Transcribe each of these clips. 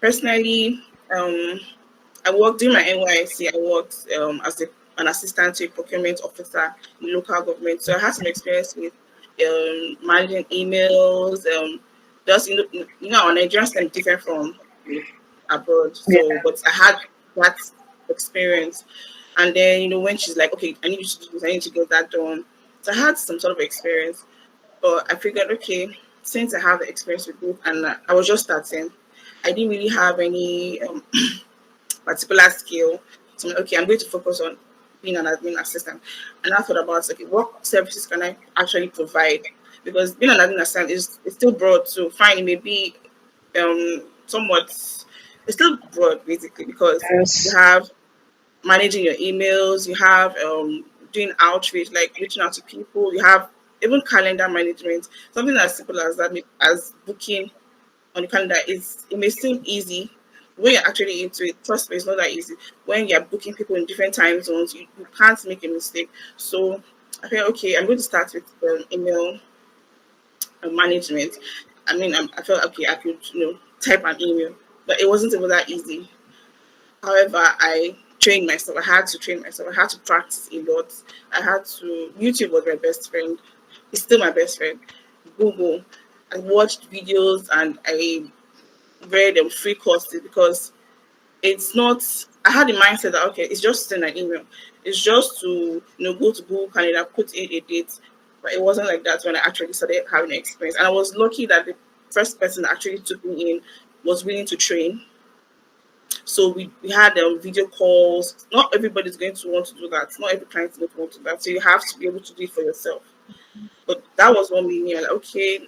Personally, I worked during my NYC. I worked as an assistant to a procurement officer in local government. So I had some experience with managing emails. Just our Nigerian system is different from abroad. So, Yeah. but I had that experience. And then when she's like, okay, I need you to do this, I need to get that done. So I had some sort of experience, but I figured, okay, since I have the experience with both, and I was just starting, I didn't really have any particular skill. So I'm like, okay, I'm going to focus on being an admin assistant. And I thought about, okay, what services can I actually provide? Because being an admin assistant is still broad. So fine, it may be somewhat, it's still broad basically, because you Yes. have managing your emails, you have doing outreach, like reaching out to people, you have even calendar management. Something as simple as that, as booking on the calendar, is it may seem easy. When you're actually into it, trust me, it's not that easy. When you're booking people in different time zones, you can't make a mistake. So I feel okay, I'm going to start with email management. I mean, I felt okay, I could type an email, but it wasn't even that easy. However, I trained myself. I had to train myself. I had to practice a lot. I had to. YouTube was my best friend. It's still my best friend. Google. I watched videos and I read free courses, because it's not. I had the mindset that okay, it's just send an email. It's just to go to Google Calendar, put in a date. But it wasn't like that when I actually started having experience. And I was lucky that the first person that actually took me in was willing to train. So we had video calls. Not everybody's going to want to do that. Not every client is going to want to do that. So you have to be able to do it for yourself. But that was what made me like, okay,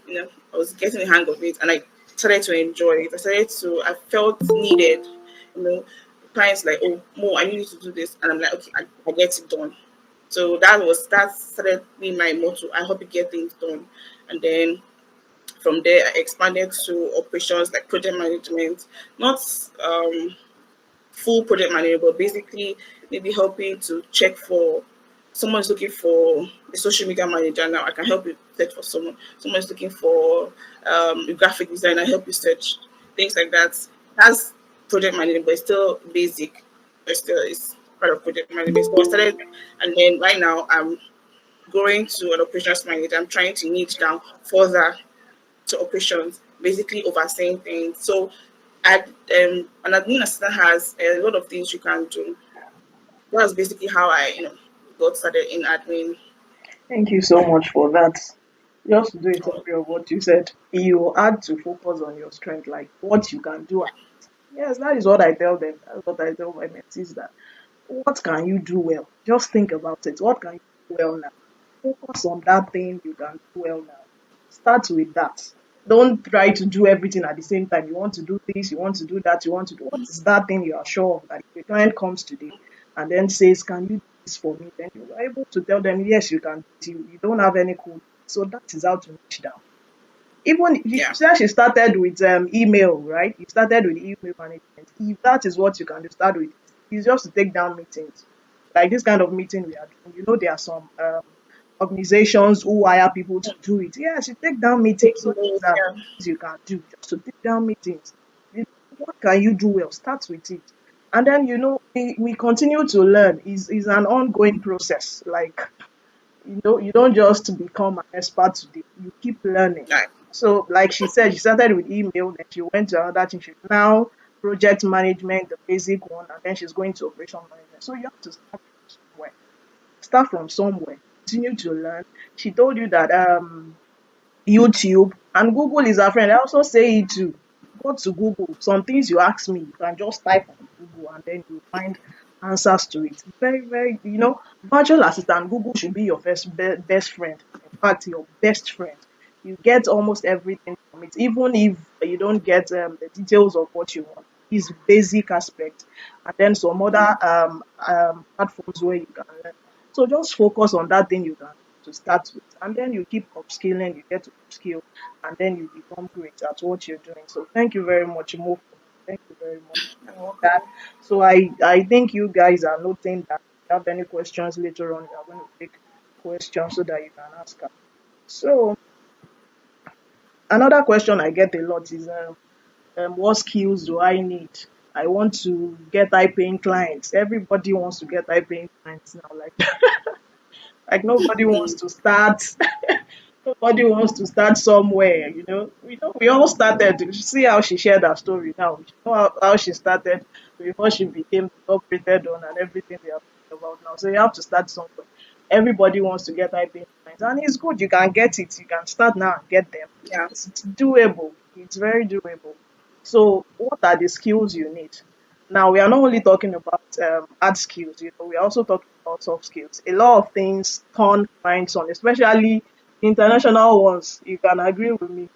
I was getting the hang of it, and I started to enjoy it. I felt needed. You know, Clients like, oh, Mo, I need you to do this, and I'm like, okay, I get it done. So that started being my motto. I hope you get things done, and then from there I expanded to operations like project management, not full project manager, but basically maybe helping to check for someone's looking for a social media manager now. I can help you search for someone. Someone's looking for a graphic designer, help you search things like that. That's project management, but it's still basic. But still, it's part of project management. So I started, and then right now I'm going to an operations manager. I'm trying to niche down further to operations, basically overseeing things. So, an admin assistant has a lot of things you can do. That's basically how I, got started in admin. Thank you so much for that. Just to do a summary of what you said, you had to focus on your strength, like what you can do. Yes, that is what I tell them. That's what I tell my mentees, that what can you do well? Just think about it. What can you do well now? Focus on that thing you can do well now. Start with that. Don't try to do everything at the same time. You want to do this, you want to do that, you want to do what is that thing you are sure of, that if a client comes today and then says, can you do this for me? Then you are able to tell them, yes, you can do it. You don't have any cool. So that is how to niche down. Even if you Yeah. said she started with email, right? You started with email management. If that is what you can do, start with. It's just to take down meetings. Like this kind of meeting we are doing. There are some organizations who hire people to do it. Yes, you take down meetings. Taking So these notes, are yeah. things you can do, just to take down meetings. What can you do well? Start with it. And then we continue to learn. Is an ongoing process. Like you don't just become an expert today. You keep learning. Like, So, like she said, she started with email, then she went to another thing. She's now project management, the basic one, and then she's going to operation management. So you have to start from somewhere. Start from somewhere. Continue to learn. She told you that YouTube and Google is her friend. I also say it too. Go to Google. Some things you ask me, you can just type on Google and then you find answers to it. Very, very, virtual assistant, Google should be your best friend. In fact, your best friend. You get almost everything from it, even if you don't get the details of what you want. Is basic aspect, and then some other platforms where you can learn. So just focus on that thing you can to start with, and then you keep upskilling, you get to upskill, and then you become great at what you're doing. So thank you very much, Mo. Thank you very much I'm for that. welcome. So I think you guys are noting that. If you have any questions later on, we are going to take questions so that you can ask us. So another question I get a lot is, what skills do I need? I want to get high paying clients. Everybody wants to get high paying clients now. Like nobody wants Mm, to start. Nobody wants to start somewhere. We all started. You see how she shared her story now. You know how she started before she became operated on and everything we are talking about now. So you have to start somewhere. Everybody wants to get high paying clients, and it's good. You can get it. You can start now and get them. yeah. It's doable. It's very doable. So, what are the skills you need? Now, we are not only talking about hard skills, we are also talking about soft skills. A lot of things turn clients on, especially international ones. You can agree with me.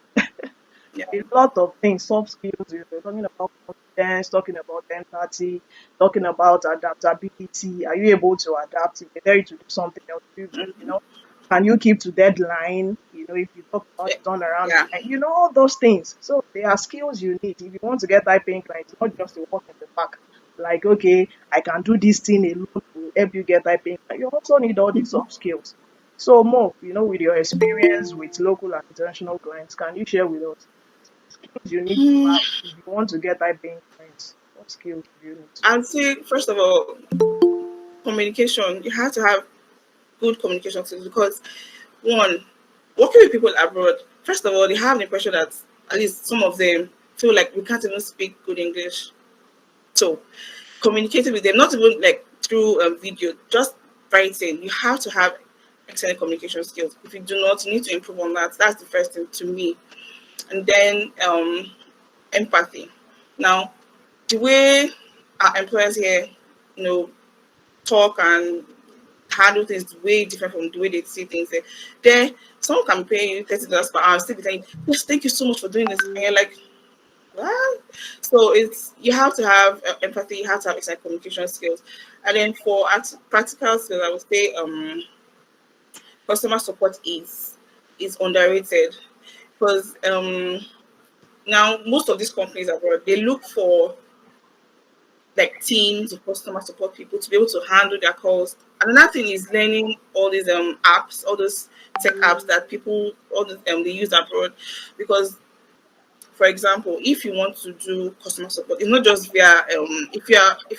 Yeah. A lot of things, soft skills, we're talking about confidence, talking about empathy, talking about adaptability. Are you able to adapt? If they tell you to do something else, Mm, can you keep to deadline? If you talk about yeah. the turnaround Yeah. time, all those things. So there are skills you need if you want to get high paying clients, not just a walk in the park. Like, okay, I can do this thing alone to help you get high paying clients. You also need all these soft skills. So more, with your experience with local and international clients, can you share with us skills you need to Hmm, have if you want to get high paying clients? What skills do you need to I'd say first of all, communication. You have to have good communication skills because one, working with people abroad, first of all, they have the impression that at least some of them feel like we can't even speak good English. So communicating with them, not even like through video, just writing. You have to have excellent communication skills. If you do not, you need to improve on that. That's the first thing to me. And then empathy. Now, the way our employers here, you know, talk and handle things way different from the way they see things. There, someone can pay you $30 per hour, and still be saying, "Yes, thank you so much for doing this," and you're like, "What?" So it's you have to have empathy, you have to have excellent communication skills, and then for practical skills, I would say customer support is underrated because now most of these companies abroad they look for like teams of customer support people to be able to handle their calls. Another thing is learning all these apps, all those tech apps that people all the, they use abroad, because for example, if you want to do customer support, it's not just via if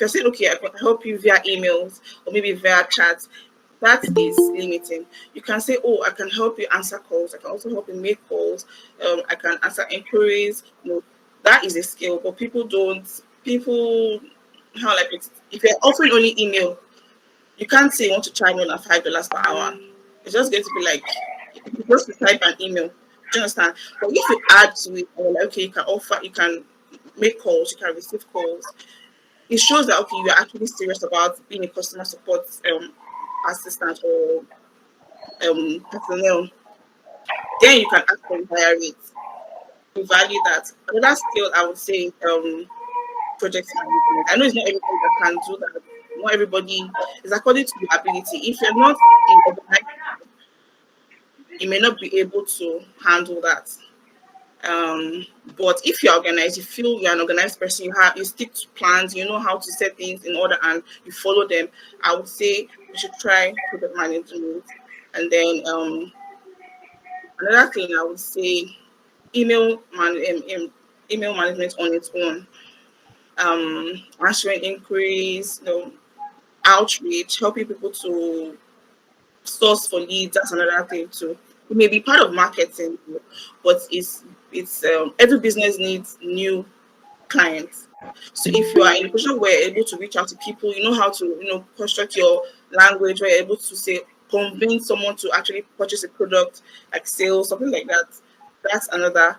you're saying okay, I can help you via emails or maybe via chat. That is limiting. You can say, oh, I can help you answer calls. I can also help you make calls. I can answer inquiries. That is a skill, but people don't. People, how like it? If you're offering only email, you can't say you want to charge more than $5 per hour. It's just going to be like you just to type an email. Do you understand? But if you add to it, or like, okay, you can make calls, you can receive calls. It shows that okay, you are actually serious about being a customer support assistant or personnel. Then you can ask for a higher rate. We value that. Another skill I would say project management. I know it's not everybody that can do that. Not everybody is according to your ability. If you're not in organized, you may not be able to handle that. Um, but if you're organized, you feel you're an organized person, you stick to plans, you know how to set things in order and you follow them. I would say you should try project management. And then another thing I would say email man email management on its own. Answering inquiries, outreach, helping people to source for leads. That's another thing too. It may be part of marketing, but it's every business needs new clients. So if you are in a position where you're able to reach out to people, you know how to construct your language, where you're able to say convince someone to actually purchase a product like sales, something like that. That's another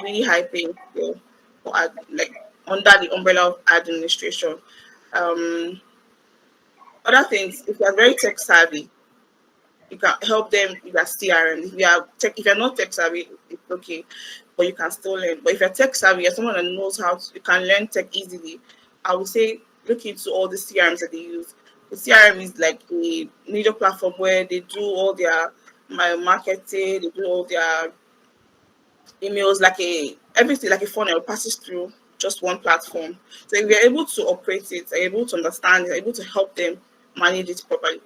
really high paying skill for like under the umbrella of administration. Um, Other things, if you are very tech savvy, you can help them with their CRM. If you're not tech savvy, it's okay, but you can still learn. But if you're tech savvy, you're someone that knows you can learn tech easily. I would say look into all the CRMs that they use. The CRM is like a major platform where they do all their marketing, they do all their emails, like a everything like a funnel passes through just one platform. So if you're able to operate it, you're able to understand it, you're able to help them manage it properly,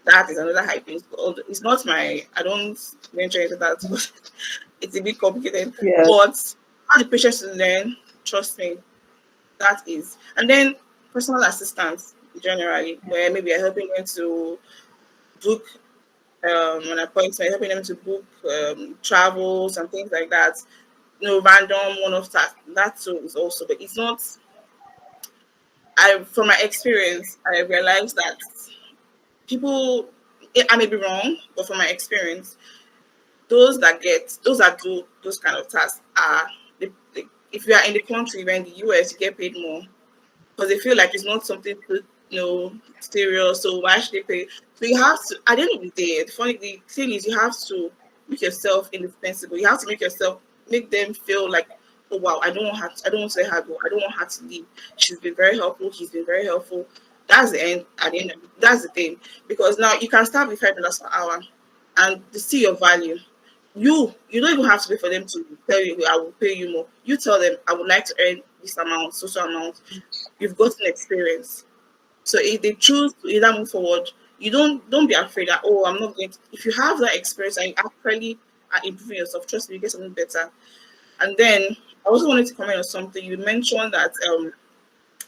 that is another high thing. It's not my, I don't venture into that. It's a bit complicated. Yeah. But have the patience to learn. Trust me, that is. And then personal assistance generally, where maybe you're helping them to book an appointment, helping them to book travels and things like that. Random one of that. That too is also, but it's not. I From my experience, I realized that people. I may be wrong, but from my experience, those that do those kind of tasks are if you are in the country, when the US, you get paid more because they feel like it's not something to serious. So why should they pay? So you have to, at the end of the day, the thing is, you have to make yourself indispensable. You have to make them feel like, oh wow, I don't want to let her go. I don't want her to leave. She's been very helpful. He's been very helpful. That's the end. At the end of it, that's the thing. Because now you can start with $5 per hour, and they see your value. You don't even have to wait for them to tell you, I will pay you more. You tell them, I would like to earn this amount, social amount. You've gotten experience. So if they choose to either move forward, you don't be afraid that, oh, I'm not going to. If you have that experience and you actually are improving yourself, trust me, you get something better. And then I also wanted to comment on something you mentioned, that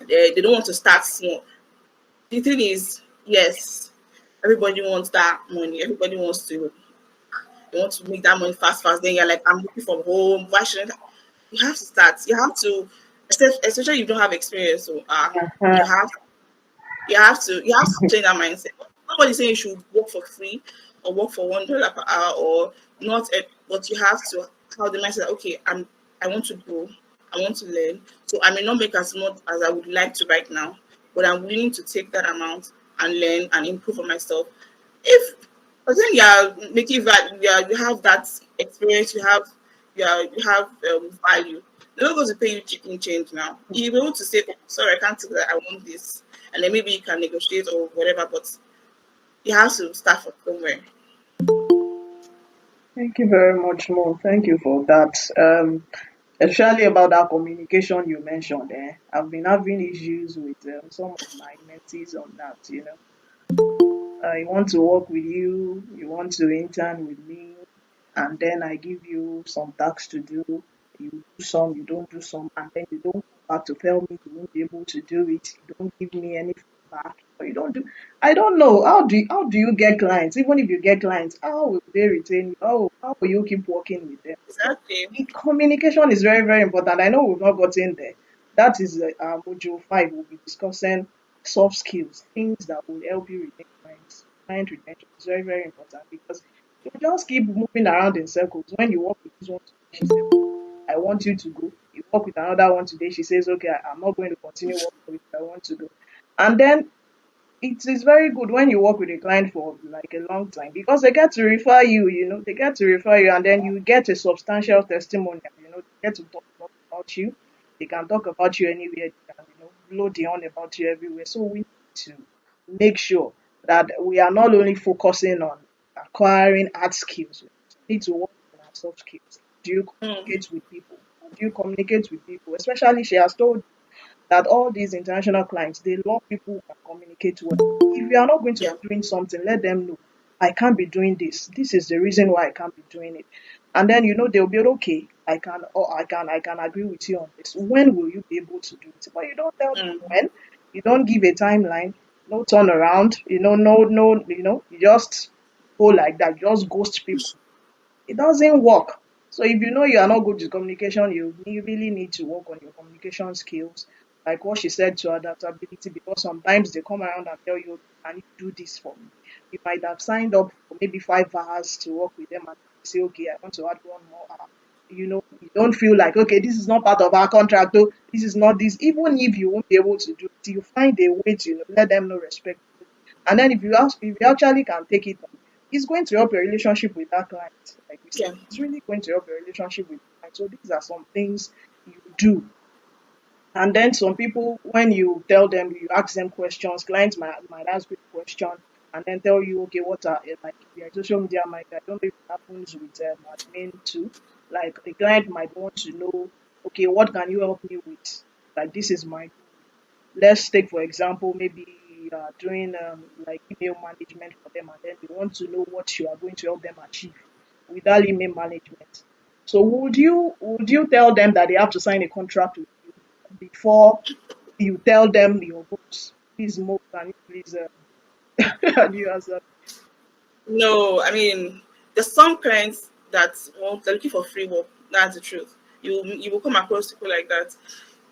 they don't want to start small. The thing is, yes, everybody wants that money. Everybody wants to they want to make that money fast, fast. Then you're like, I'm looking from home. Why shouldn't I? You have to start. You have to, especially if you don't have experience. So Uh-huh. you have you have to change that mindset. Nobody's saying you should work for free or work for $1 per hour or not, but you have to have the mindset. Okay, I want to grow. I want to learn. So I may not make as much as I would like to right now, but I'm willing to take that amount and learn and improve on myself. If I think you are making that, you have that experience, you have value. They're not going to pay you chicken change now. You'll be able to say, oh, sorry, I can't take that. I want this, and then maybe you can negotiate or whatever. But you have to start from somewhere. Thank you very much, Mo. Thank you for that. Especially about that communication you mentioned. I've been having issues with some of my mentees on that. I want to work with you. You want to intern with me, and then I give you some tasks to do. You do some, you don't do some, and then you don't come back to tell me you won't be able to do it. You don't give me any feedback, or you don't do. I don't know how do you get clients? Even if you get clients, how will they retain you? How will you keep working with them? Exactly. Communication is very, very important. I know we've not gotten there. That is module 5. We'll be discussing soft skills, things that will help you retain clients. Client retention is very, very important because you just keep moving around in circles. When you work with this one today, she says, I want you to go. You work with another one today, she says, okay, I'm not going to continue working with you. I want to go. And then it is very good when you work with a client for like a long time because they get to refer you, they get to refer you, and then you get a substantial testimonial, they get to talk about you. They can talk about you anywhere, they can, blow the horn about you everywhere. So we need to make sure that we are not only focusing on acquiring hard skills, we need to work on our soft skills. Do you Mm, communicate with people? How do you communicate with people? Especially, she has told that all these international clients, they love people who can communicate well. If you are not going to yeah. be doing something, let them know. I can't be doing this. This is the reason why I can't be doing it. And then they'll be okay. I can agree with you on this. When will you be able to do it? But you don't tell them Mm, when. You don't give a timeline. No turnaround. No. You just go like that. You just ghost people. It doesn't work. So if you know you are not good with communication, you really need to work on your communication skills. Like what she said, to adaptability, because sometimes they come around and tell you, can you do this for me? You might have signed up for maybe 5 hours to work with them and say, okay, I want to add one more hour. You don't feel like, okay, this is not part of our contract, though. This is not this. Even if you won't be able to do it, you find a way to let them know respect. And then if you actually can take it on, it's going to help your relationship with that client. Like we said, yeah. it's really going to help your relationship with the client. So these are some things you do. And then some people, when you tell them, you ask them questions, clients might ask you a question and then tell you, okay, what are like if you're a social media manager, I don't know if it happens with admin too. Like the client might want to know, okay, what can you help me with? Like this is my let's take for example maybe doing like email management for them, and then they want to know what you are going to help them achieve with that email management. So would you tell them that they have to sign a contract with you before you tell them your boss, please move, can you please and you answer? No, I mean, there's some clients that want they're looking for free work. That's the truth. You will come across people like that.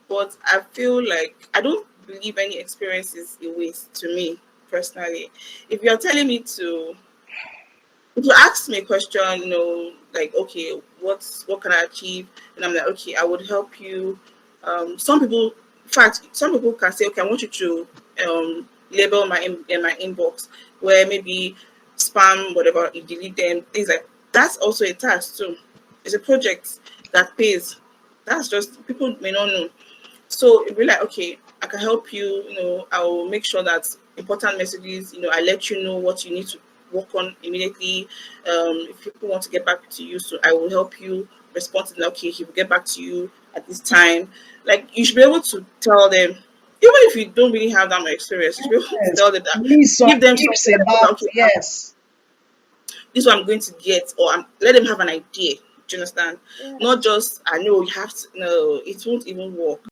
But I feel like I don't believe any experience is a waste to me personally. If you're telling me to if you ask me a question, like, okay, what can I achieve? And I'm like, okay, I would help you. Some people, in fact, some people can say, okay, I want you to label my inbox where maybe spam, whatever, you delete them, things like that's also a task too. It's a project that pays. That's just people may not know. So it'd be like, okay, I can help you, I will make sure that important messages, I let you know what you need to work on immediately. If people want to get back to you, so I will help you respond to them. Okay, he will get back to you at this time. Like you should be able to tell them, even if you don't really have that much experience, you should be able to Yes, tell them that, leave some give them tips something that, about, okay, yes. this is what I'm going to get, or let them have an idea. Do you understand? Yes. Not just I know you have to. No, it won't even work.